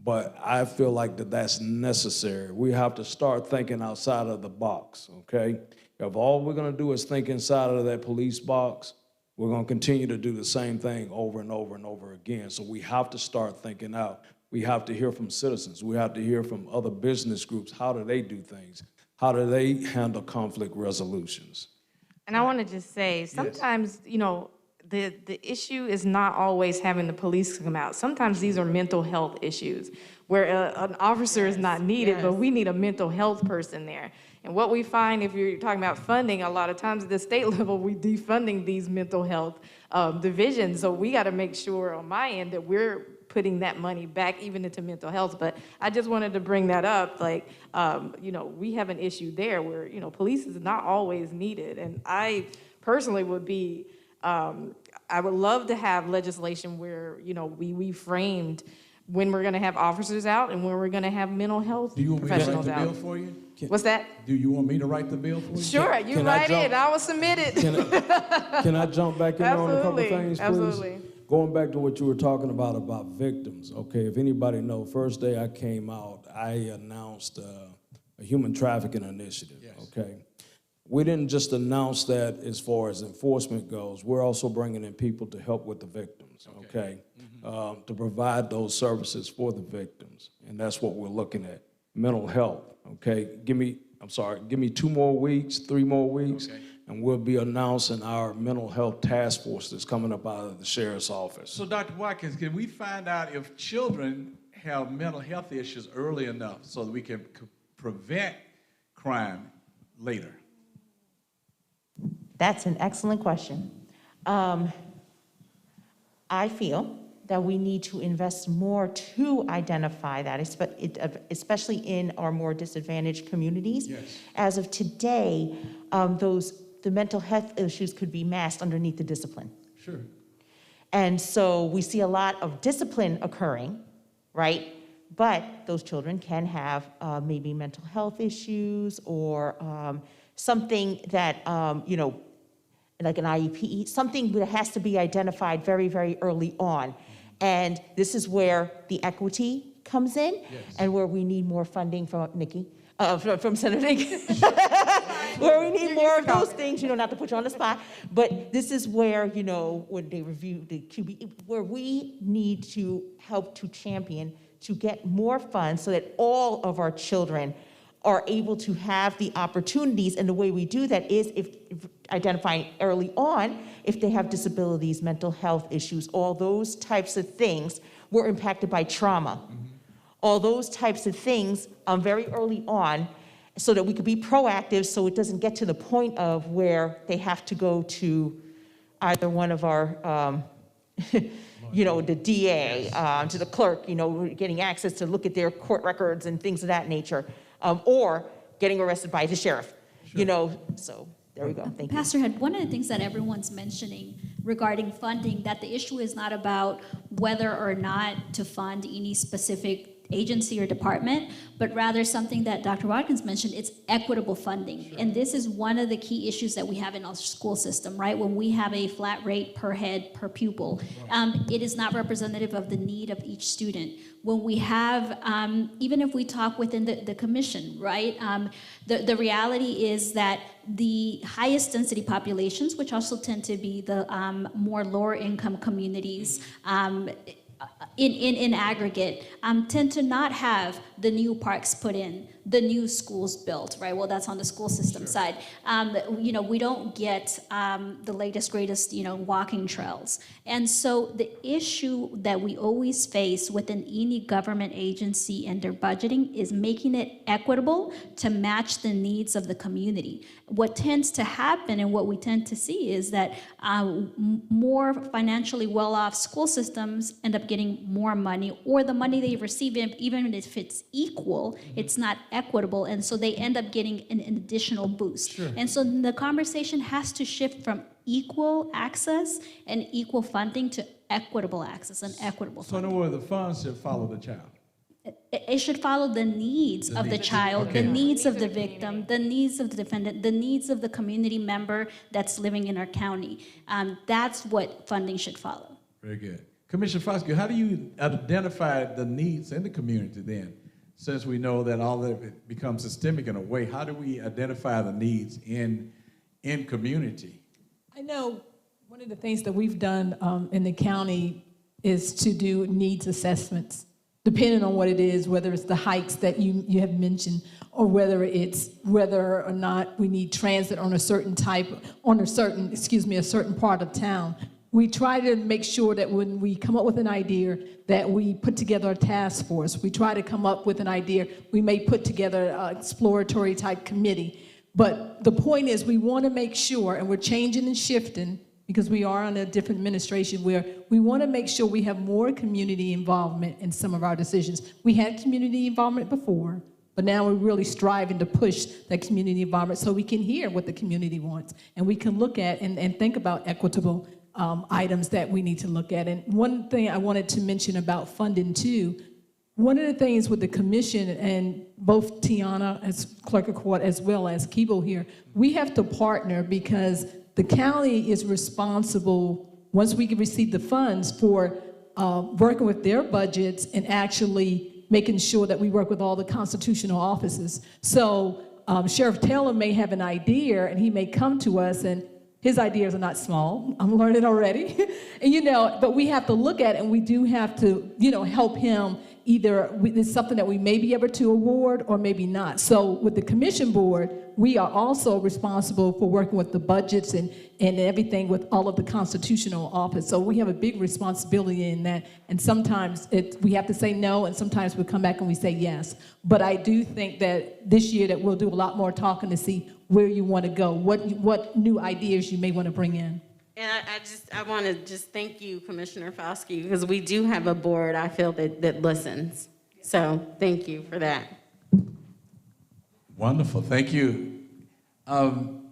But I feel like that's necessary. We have to start thinking outside of the box, okay? If all we're gonna do is think inside of that police box, we're going to continue to do the same thing over and over and over again. So we have to start thinking out. We have to hear from citizens. We have to hear from other business groups. How do they do things? How do they handle conflict resolutions? And I want to just say, sometimes, you know, the issue is not always having the police come out. Sometimes these are mental health issues where an officer is not needed, but we need a mental health person there. And what we find, if you're talking about funding, a lot of times at the state level, we're defunding these mental health divisions. So we got to make sure on my end that we're putting that money back even into mental health. But I just wanted to bring that up, like, you know, we have an issue there where, you know, police is not always needed. And I personally would be, I would love to have legislation where, you know, we framed when we're gonna have officers out and when we're gonna have mental health Do you want me to write professionals the bill out. for you? What's that? Do you want me to write the bill for you? Sure, you Can I write jump- it, I will submit it. Can I jump back in on a couple Absolutely, things, please? absolutely. Going back to what you were talking about victims, okay, if anybody know, first day I came out, I announced a human trafficking initiative, Yes. okay? We didn't just announce that as far as enforcement goes, we're also bringing in people to help with the victims, okay? To provide those services for the victims, and that's what we're looking at, mental health, okay? Give me 2 more weeks, 3 more weeks, Okay. and we'll be announcing our mental health task force that's coming up out of the sheriff's office. So, Dr. Watkins, can we find out if children have mental health issues early enough so that we can prevent crime later? That's an excellent question. I feel that we need to invest more to identify that, especially in our more disadvantaged communities. Yes. As of today, the mental health issues could be masked underneath the discipline. Sure. And so we see a lot of discipline occurring, right? But those children can have maybe mental health issues or something that, you know, like an IEP, something that has to be identified very, very early on. And this is where the equity comes in, and where we need more funding from Nikki, from Senator Nikki. Where we need more of those things, you know, not to put you on the spot, but this is where, you know, when they review the QB, where we need to help to champion to get more funds so that all of our children are able to have the opportunities. And the way we do that is if identifying early on if they have disabilities, mental health issues, all those types of things were impacted by trauma. All those types of things very early on so that we could be proactive so it doesn't get to the point of where they have to go to either one of our, you know, the DA, to the clerk, you know, getting access to look at their court records and things of that nature, or getting arrested by the sheriff, you know, so there we go, thank you. Pastor Head, one of the things that everyone's mentioning regarding funding, that the issue is not about whether or not to fund any specific agency or department, but rather something that Dr. Watkins mentioned, it's equitable funding. Sure. And this is one of the key issues that we have in our school system, right? When we have a flat rate per head, per pupil, it is not representative of the need of each student. When we have, even if we talk within the commission, right? The reality is that the highest density populations, which also tend to be the more lower income communities, in aggregate, tend to not have the new parks put in, the new schools built, right? Well, that's on the school system side. You know, we don't get the latest, greatest, you know, walking trails. And so the issue that we always face within any government agency and their budgeting is making it equitable to match the needs of the community. What tends to happen and what we tend to see is that more financially well-off school systems end up getting more money, or the money they receive, even if it's equal, it's not equitable, and so they end up getting an additional boost. Sure. And so the conversation has to shift from equal access and equal funding to equitable access and equitable So in funding. other words, the funds should follow the child. It should follow the needs of the child, Okay. the needs of the victim, the needs of the defendant, the needs of the community member that's living in our county. That's what funding should follow. Very good. Commissioner Foskey, how do you identify the needs in the community then? Since we know that all of it becomes systemic in a way, how do we identify the needs in community? I know one of the things that we've done in the county is to do needs assessments, depending on what it is, whether it's the hikes that you have mentioned, or whether or not we need transit on a certain part of town. We try to make sure that when we come up with an idea that we put together a task force. We try to come up with an idea. We may put together an exploratory type committee. But the point is we want to make sure, and we're changing and shifting because we are on a different administration where we want to make sure we have more community involvement in some of our decisions. We had community involvement before, but now we're really striving to push that community involvement so we can hear what the community wants, and we can look at and think about equitable items that we need to look at. And one thing I wanted to mention about funding too, one of the things with the commission, and both Tiana as clerk of court as well as Kibo here, we have to partner because the county is responsible, once we receive the funds, for working with their budgets and actually making sure that we work with all the constitutional offices. So Sheriff Taylor may have an idea and he may come to us, and his ideas are not small, I'm learning already. And but we have to look at it, and we do have to, help him. Either it's something that we may be able to award or maybe not. So with the commission board, we are also responsible for working with the budgets and everything with all of the constitutional office. So we have a big responsibility in that. And sometimes we have to say no, and sometimes we come back and we say yes. But I do think that this year that we'll do a lot more talking to see where you want to go, what new ideas you may want to bring in. And I want to just thank you, Commissioner Fauske, because we do have a board, I feel, that listens. So thank you for that. Wonderful, thank you. I'm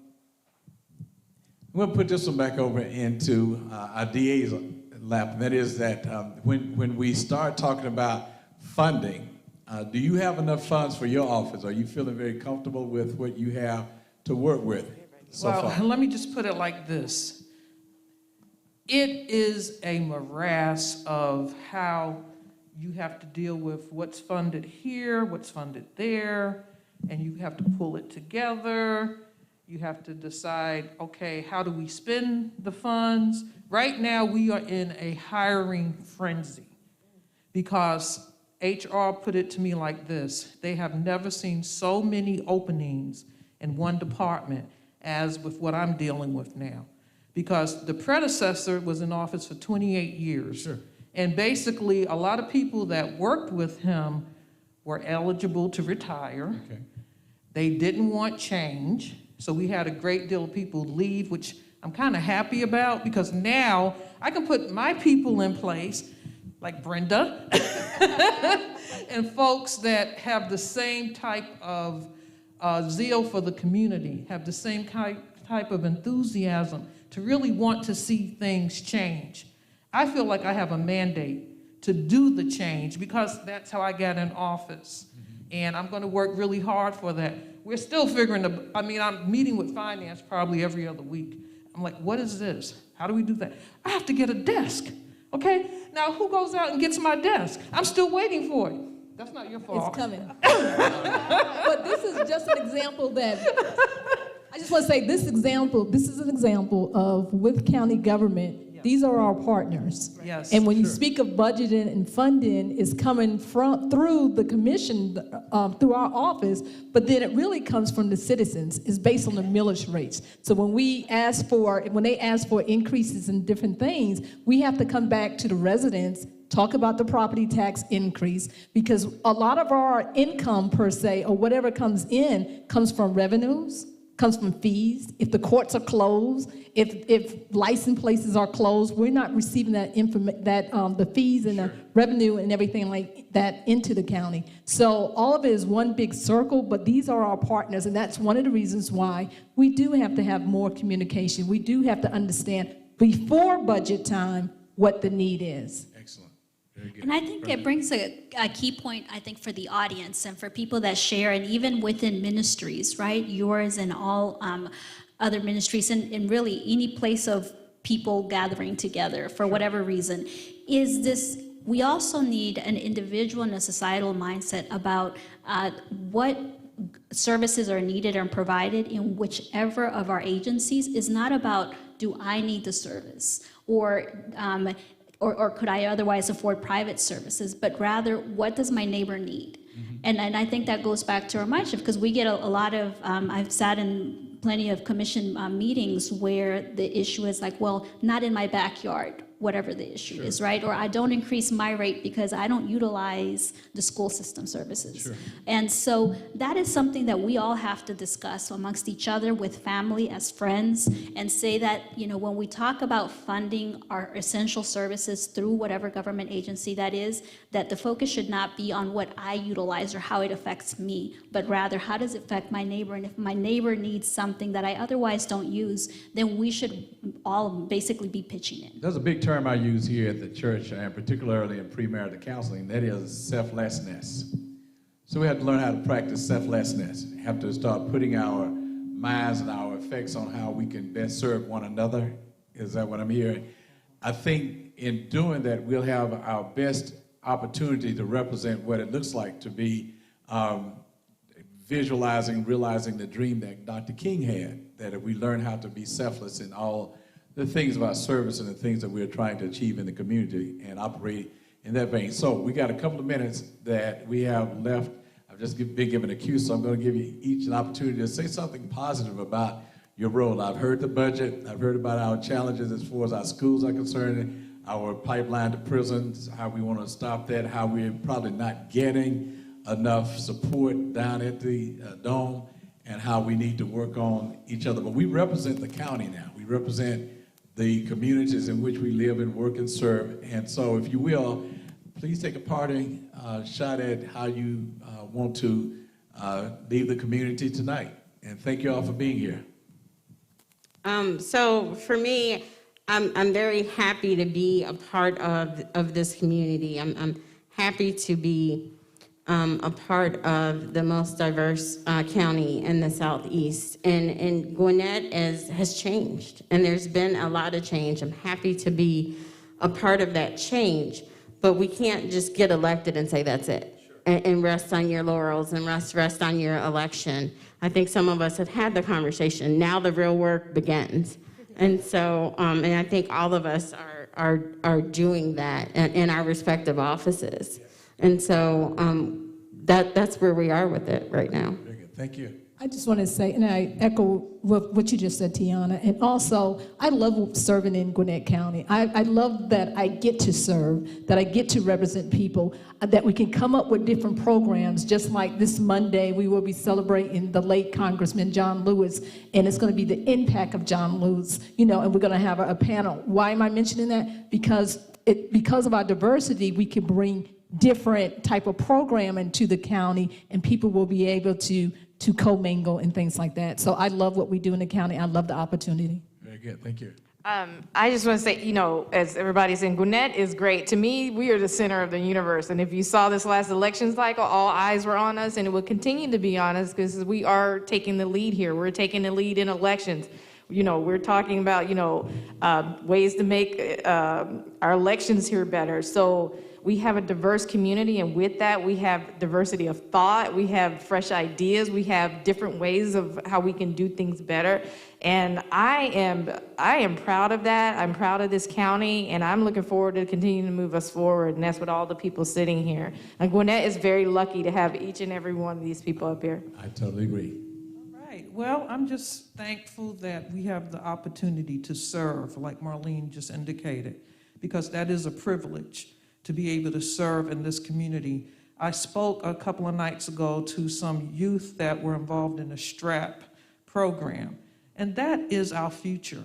going to put this one back over into our DA's lap, and that is that when we start talking about funding, do you have enough funds for your office? Are you feeling very comfortable with what you have to work with so far? Let me just put it like this. It is a morass of how you have to deal with what's funded here, what's funded there, and you have to pull it together. You have to decide, okay, how do we spend the funds? Right now, we are in a hiring frenzy because HR put it to me like this. They have never seen so many openings in one department as with what I'm dealing with now. Because the predecessor was in office for 28 years. Sure. And basically, a lot of people that worked with him were eligible to retire. Okay. They didn't want change. So we had a great deal of people leave, which I'm kind of happy about, because now I can put my people in place, like Brenda, and folks that have the same type of zeal for the community, have the same type of enthusiasm to really want to see things change. I feel like I have a mandate to do the change because that's how I got in office. And I'm going to work really hard for that. We're still figuring, I'm meeting with finance probably every other week. I'm like, what is this? How do we do that? I have to get a desk, okay? Now, who goes out and gets my desk? I'm still waiting for it. That's not your fault. It's coming. But this is just an example that, I just want to say this is an example of with county government, these are our partners. Yes. And when you speak of budgeting and funding, it's coming through the commission, through our office, but then it really comes from the citizens. It's based on the millage rates. So when they ask for increases in different things, we have to come back to the residents, talk about the property tax increase, because a lot of our income per se, or whatever comes in, comes from revenues, comes from fees. If the courts are closed, if license places are closed, we're not receiving the fees and the revenue and everything like that into the county. So all of it is one big circle, but these are our partners, and that's one of the reasons why we do have to have more communication. We do have to understand before budget time what the need is. Excellent. Very good. And I think it brings a key point, I think, for the audience and for people that share, and even within ministries, right? Yours and all other ministries, and really any place of people gathering together for whatever reason, is this, we also need an individual and a societal mindset about what services are needed and provided in whichever of our agencies. Is not about, do I need the service? Or could I otherwise afford private services, but rather, what does my neighbor need? Mm-hmm. And I think that goes back to our mind shift, because we get a lot of, I've sat in plenty of commission meetings where the issue is like, well, not in my backyard, whatever the issue is, right? Or I don't increase my rate because I don't utilize the school system services. Sure. And so that is something that we all have to discuss amongst each other, with family, as friends, and say that, you know, when we talk about funding our essential services through whatever government agency that is, that the focus should not be on what I utilize or how it affects me, but rather how does it affect my neighbor? And if my neighbor needs something that I otherwise don't use, then we should all basically be pitching in. There's a big term I use here at the church, and particularly in premarital counseling, that is selflessness. So we have to learn how to practice selflessness. We have to start putting our minds and our effects on how we can best serve one another. Is that what I'm hearing? I think in doing that, we'll have our best opportunity to represent what it looks like to be visualizing, realizing the dream that Dr. King had, that if we learn how to be selfless in all the things of our service and the things that we're trying to achieve in the community and operate in that vein. So we got a couple of minutes that we have left. I've just been given a cue, so I'm going to give you each an opportunity to say something positive about your role. I've heard the budget. I've heard about our challenges as far as our schools are concerned, our pipeline to prisons, how we want to stop that, how we're probably not getting enough support down at the Dome, and how we need to work on each other. But we represent the county now. We represent the communities in which we live and work and serve. And so if you will, please take a parting shot at how you want to leave the community tonight. And thank you all for being here. So for me, I'm very happy to be a part of this community. I'm happy to be a part of the most diverse county in the Southeast. And Gwinnett has changed, and there's been a lot of change. I'm happy to be a part of that change, but we can't just get elected and say that's it, and rest on your laurels and rest on your election. I think some of us have had the conversation. Now the real work begins. And so, and I think all of us are doing that in our respective offices. And so that's where we are with it right now. Very good. Thank you. I just want to say, and I echo what you just said, Tiana, and also, I love serving in Gwinnett County. I love that I get to serve, that I get to represent people, that we can come up with different programs, just like this Monday, we will be celebrating the late Congressman John Lewis, and it's going to be the impact of John Lewis, you know, and we're going to have a panel. Why am I mentioning that? Because of our diversity, we can bring different type of programming to the county, and people will be able to commingle and things like that. So I love what we do in the county. I love the opportunity. Very good. Thank you. I just want to say, you know, as everybody's saying, Gwinnett is great. To me, we are the center of the universe. And if you saw this last election cycle, all eyes were on us, and it will continue to be on us because we are taking the lead here. We're taking the lead in elections. You know, we're talking about, you know, ways to make our elections here better. So we have a diverse community, and with that, we have diversity of thought, we have fresh ideas, we have different ways of how we can do things better. And I am proud of that. I'm proud of this county, and I'm looking forward to continuing to move us forward, and that's what all the people sitting here. And Gwinnett is very lucky to have each and every one of these people up here. I totally agree. All right. Well, I'm just thankful that we have the opportunity to serve, like Marlene just indicated, because that is a privilege to be able to serve in this community. I spoke a couple of nights ago to some youth that were involved in a STRAP program, and that is our future.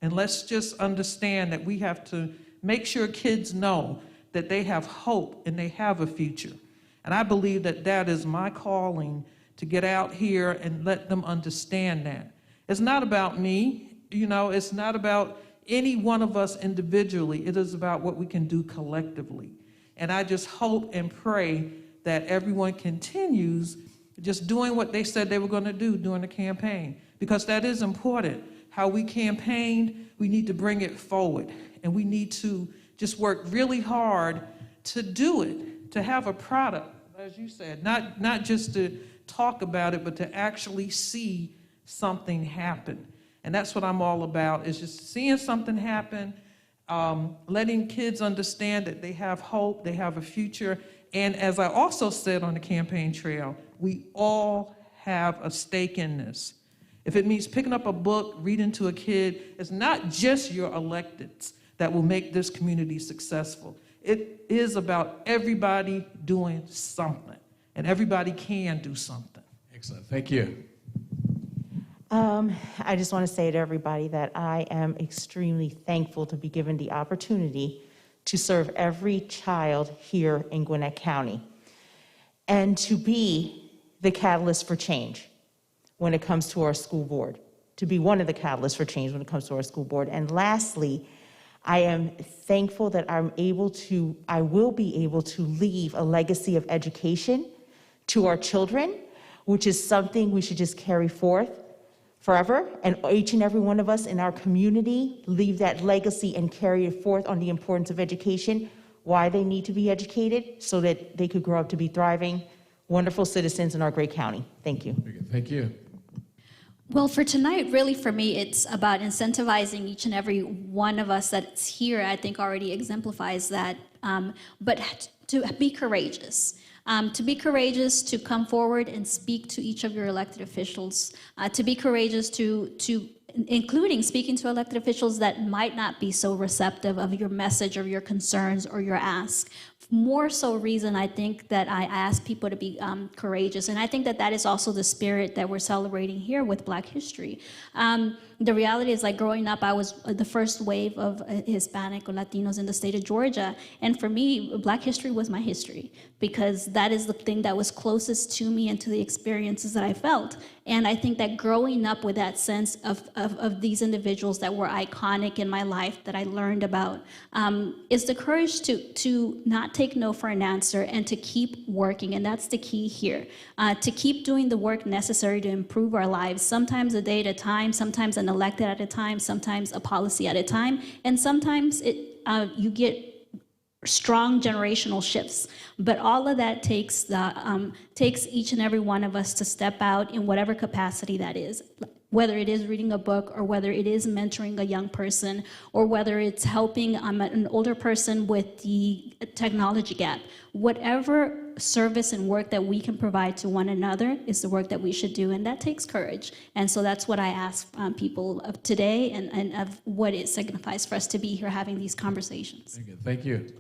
And let's just understand that we have to make sure kids know that they have hope and they have a future. And I believe that that is my calling, to get out here and let them understand that. It's not about me, you know, it's not about any one of us individually. It is about what we can do collectively. And I just hope and pray that everyone continues just doing what they said they were going to do during the campaign, because that is important. How we campaigned, we need to bring it forward, and we need to just work really hard to do it, to have a product, as you said, not just to talk about it, but to actually see something happen. And that's what I'm all about, is just seeing something happen, letting kids understand that they have hope, they have a future. And as I also said on the campaign trail, we all have a stake in this. If it means picking up a book, reading to a kid, it's not just your electeds, that will make this community successful. It is about everybody doing something, and everybody can do something. Excellent. Thank you. I just want to say to everybody that I am extremely thankful to be given the opportunity to serve every child here in Gwinnett County and to be the catalyst for change when it comes to our school board, to be one of the catalysts for change when it comes to our school board. And lastly, I am thankful that I will be able to leave a legacy of education to our children, which is something we should just carry forth forever. And each and every one of us in our community leave that legacy and carry it forth on the importance of education, why they need to be educated so that they could grow up to be thriving, wonderful citizens in our great county. Thank you. Very good. Thank you. Well, for tonight, really for me, it's about incentivizing each and every one of us that's here. I think already exemplifies that, but to be courageous. To come forward and speak to each of your elected officials, to be courageous to including speaking to elected officials that might not be so receptive of your message or your concerns or your ask. More so reason I think that I ask people to be courageous. And I think that that is also the spirit that we're celebrating here with Black History. The reality is, like, growing up, I was the first wave of Hispanic or Latinos in the state of Georgia. And for me, Black history was my history, because that is the thing that was closest to me and to the experiences that I felt. And I think that growing up with that sense of these individuals that were iconic in my life that I learned about is the courage to not take no for an answer and to keep working. And that's the key here, to keep doing the work necessary to improve our lives, sometimes a day at a time, sometimes an elected at a time, sometimes a policy at a time, and sometimes you get strong generational shifts. But all of that takes each and every one of us to step out in whatever capacity that is, whether it is reading a book or whether it is mentoring a young person or whether it's helping an older person with the technology gap. Whatever service and work that we can provide to one another is the work that we should do, and that takes courage. And so that's what I ask people of today and of what it signifies for us to be here having these conversations. Very good. Thank you.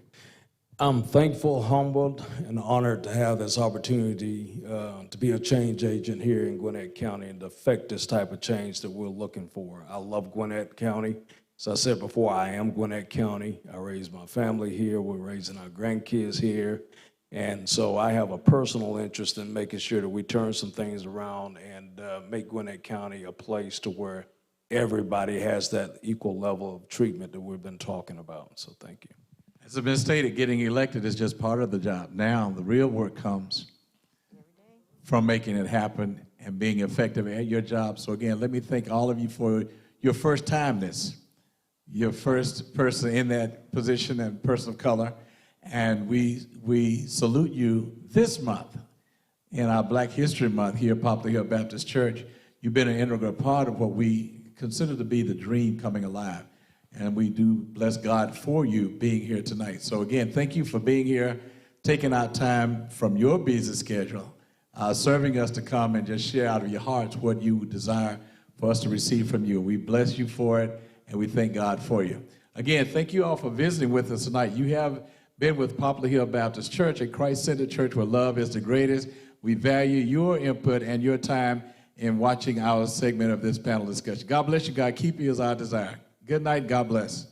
I'm thankful, humbled, and honored to have this opportunity to be a change agent here in Gwinnett County and to affect this type of change that we're looking for. I love Gwinnett County. As I said before, I am Gwinnett County. I raised my family here. We're raising our grandkids here. And so I have a personal interest in making sure that we turn some things around and make Gwinnett County a place to where everybody has that equal level of treatment that we've been talking about. So thank you. As has been stated, getting elected is just part of the job. Now, the real work comes from making it happen and being effective at your job. So again, let me thank all of you for your first timeness, your first person in that position and person of color. And we salute you this month in our Black History Month here at Poplar Hill Baptist Church. You've been an integral part of what we consider to be the dream coming alive. And we do bless God for you being here tonight. So again, thank you for being here, taking out time from your busy schedule, serving us to come and just share out of your hearts what you desire for us to receive from you. We bless you for it, and we thank God for you. Again, thank you all for visiting with us tonight. You have been with Poplar Hill Baptist Church, a Christ-centered church where love is the greatest. We value your input and your time in watching our segment of this panel discussion. God bless you. God keep you as our desire. Good night. God bless.